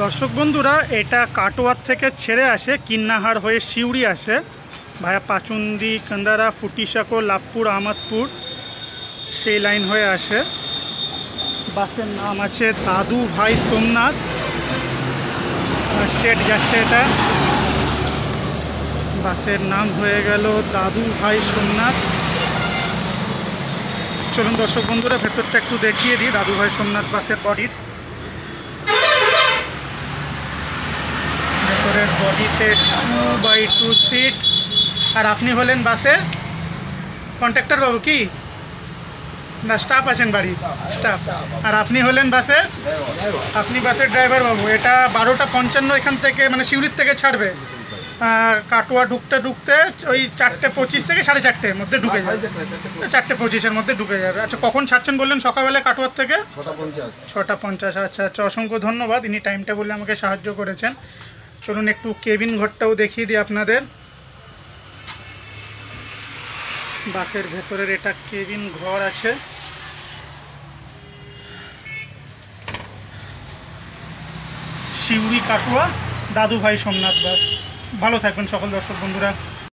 দর্শক বন্ধুরা, এটা কাটোয়ার থেকে ছেড়ে আসে কিন্নাহার হয়ে সিউড়ি আসে ভায়া পাচুন্দি, কান্দারা, ফুটিসাঁকো, লাভপুর, আহমদপুর সেই লাইন হয়ে আসে। বাসের নাম আছে দাদু ভাই সোমনাথ, স্টেট যাচ্ছে এটা। বাসের নাম হয়ে গেল দাদু ভাই সোমনাথ। চলুন দর্শক বন্ধুরা, ভেতরটা একটু দেখিয়ে দিই দাদু ভাই সোমনাথ বাসের বডির। ভেতরের বডিতে 2x2 সিট। আর আপনি হলেন বাসের কন্ট্রাক্টর বাবু কি না স্টাফ আছেন বাড়ি? স্টাফ। আর আপনি হলেন বাসের, আপনি বাসের ড্রাইভার বাবু। এটা 12:55 এখান থেকে মানে সিউড়ির থেকে ছাড়বে, কাটোয়া ঢুকতে ওই 4:25 থেকে 4:30 মধ্যে ঢুকে যাবে। 4:25-এর মধ্যে ঢুকে যাবে। আচ্ছা, কখন ছাড়ছেন বললেন? সকালবেলা কাটোয়ার থেকে 6:50। আচ্ছা আচ্ছা, অসংখ্য ধন্যবাদ, ইনি টাইমটা বলে আমাকে সাহায্য করেছেন। চলুন একটু কেবিন ঘরটাও দেখিয়ে দিই আপনাদের। বাসের ভেতরের এটা কেবিন ঘর আছে। সিউড়ি কাটোয়া দাদু ভাই সোমনাথ বাস। ভালো থাকবেন সকল দর্শক বন্ধুরা।